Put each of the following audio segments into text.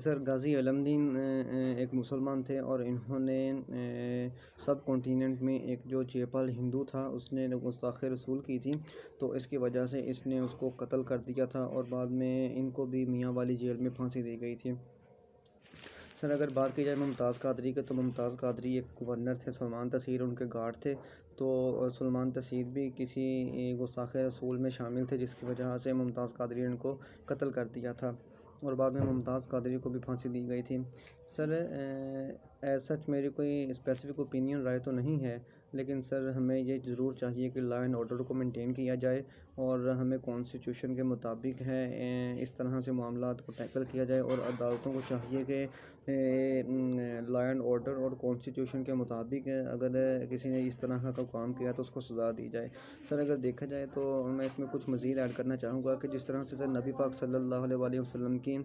سر غازی علمدین ایک مسلمان تھے اور انہوں نے سب کانٹیننٹ میں ایک جو چیپال ہندو تھا اس نے گستاخی رسول کی تھی، تو اس کی وجہ سے اس نے اس کو قتل کر دیا تھا اور بعد میں ان کو بھی میاں والی جیل میں پھانسی دی گئی تھی۔ سر اگر بات کی جائے ممتاز قادری کے، تو ممتاز قادری ایک گورنر تھے، سلمان تسیر ان کے گارڈ تھے، تو سلمان تسیر بھی کسی گستاخی رسول میں شامل تھے جس کی وجہ سے ممتاز قادری ان کو قتل کر دیا تھا اور بعد میں ممتاز قادری کو بھی پھانسی دی گئی تھی۔ سر ایز سچ میری کوئی اسپیسیفک اوپینین رائے تو نہیں ہے، لیکن سر ہمیں یہ ضرور چاہیے کہ لا اینڈ آرڈر کو مینٹین کیا جائے اور ہمیں کانسٹیٹیوشن کے مطابق ہے اس طرح سے معاملات کو ٹیکل کیا جائے، اور عدالتوں کو چاہیے کہ لا اینڈ آرڈر اور کانسٹیٹیوشن کے مطابق اگر کسی نے اس طرح کا کام کیا تو اس کو سزا دی جائے۔ سر اگر دیکھا جائے تو میں اس میں کچھ مزید ایڈ کرنا چاہوں گا کہ جس طرح سے سر نبی پاک صلی اللہ علیہ وآلہ وسلم کی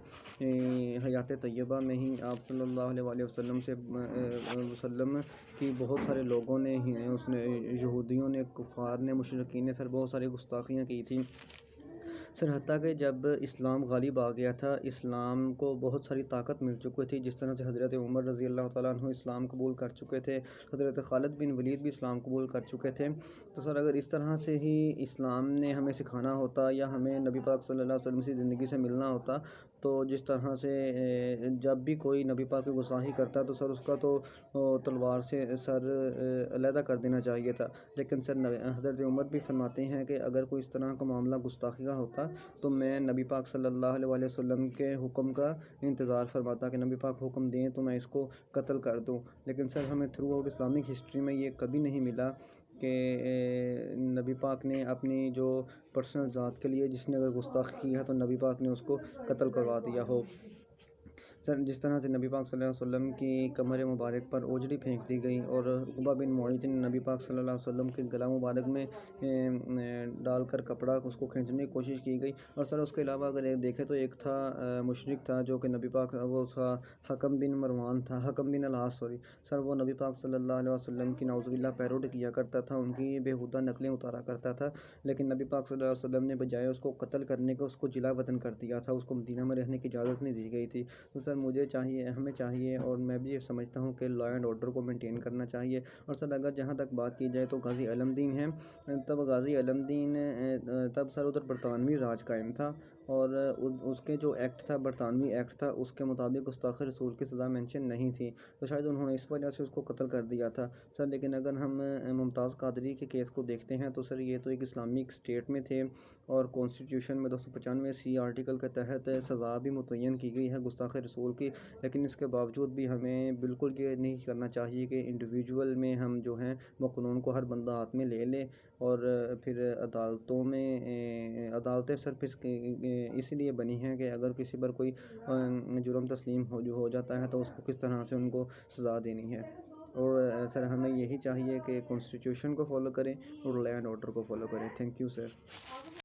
حیات طیبہ میں ہی آپ صلی اللہ علیہ وآلہ وسلم کی بہت سارے لوگوں نے اس نے یہودیوں نے، کفار نے، مشرکین نے سر بہت ساری گستاخیاں کی تھیں۔ سر حتیٰ کہ جب اسلام غالب آ گیا تھا، اسلام کو بہت ساری طاقت مل چکی تھی، جس طرح سے حضرت عمر رضی اللہ تعالیٰ عنہ اسلام قبول کر چکے تھے، حضرت خالد بن ولید بھی اسلام قبول کر چکے تھے، تو سر اگر اس طرح سے ہی اسلام نے ہمیں سکھانا ہوتا یا ہمیں نبی پاک صلی اللہ علیہ وسلم کی زندگی سے ملنا ہوتا، تو جس طرح سے جب بھی کوئی نبی پاک کی گستاخی کرتا تو سر اس کا تو تلوار سے سر علیحدہ کر دینا چاہیے تھا، لیکن سر حضرت عمر بھی فرماتے ہیں کہ اگر کوئی اس طرح کا معاملہ گستاخی کا ہوتا تو میں نبی پاک صلی اللہ علیہ وآلہ وسلم کے حکم کا انتظار فرماتا کہ نبی پاک حکم دیں تو میں اس کو قتل کر دوں، لیکن سر ہمیں تھرو آؤٹ اسلامک ہسٹری میں یہ کبھی نہیں ملا کہ نبی پاک نے اپنی جو پرسنل ذات کے لیے جس نے اگر گستاخی کی ہے تو نبی پاک نے اس کو قتل کروا دیا ہو۔ سر جس طرح سے نبی پاک صلی اللہ علیہ وسلم کی کمر مبارک پر اوجڑی پھینک دی گئی اور عقبہ بن معیط نے نبی پاک صلی اللہ علیہ وسلم کے گلا مبارک میں ڈال کر کپڑا اس کو کھینچنے کی کوشش کی گئی، اور سر اس کے علاوہ اگر ایک دیکھیں تو ایک تھا مشرک تھا جو کہ نبی پاک، وہ تھا حکم بن مروان تھا، حکم بن العاص سر وہ نبی پاک صلی اللہ علیہ وسلم کی نعوذ باللہ پیروڈی کیا کرتا تھا، ان کی بیہودہ نقلیں اتارا کرتا تھا، لیکن نبی پاک صلی اللہ علیہ وسلم نے بجائے اس کو قتل کرنے کے اس کو جلا وطن کر دیا تھا، اس کو مدینہ میں رہنے کی اجازت نہیں دی گئی تھی۔ تو سر مجھے چاہیے، ہمیں چاہیے، اور میں بھی یہ سمجھتا ہوں کہ لا اینڈ آرڈر کو مینٹین کرنا چاہیے، اور سر اگر جہاں تک بات کی جائے تو غازی علمدین ہیں، تب غازی علمدین تب سر ادھر برطانوی راج قائم تھا، اور اس کے جو ایکٹ تھا، برطانوی ایکٹ تھا، اس کے مطابق گستاخی رسول کی سزا مینشن نہیں تھی، تو شاید انہوں نے اس وجہ سے اس کو قتل کر دیا تھا سر۔ لیکن اگر ہم ممتاز قادری کے کیس کو دیکھتے ہیں تو سر یہ تو ایک اسلامک اسٹیٹ میں تھے اور کانسٹیٹیوشن میں 295 آرٹیکل کے تحت سزا بھی متعین کی گئی ہے گستاخی رسول کی، لیکن اس کے باوجود بھی ہمیں بالکل یہ نہیں کرنا چاہیے کہ انڈیویجول میں ہم جو ہیں وہ قانون کو ہر بندہ ہاتھ میں لے لے، اور پھر عدالتوں میں عدالتیں صرف اس لیے بنی ہیں کہ اگر کسی پر کوئی جرم تسلیم ہو جاتا ہے تو اس کو کس طرح سے ان کو سزا دینی ہے، اور سر ہمیں یہی چاہیے کہ کانسٹیٹیوشن کو فالو کریں اور لا اینڈ آرڈر کو فالو کریں۔ Thank you sir.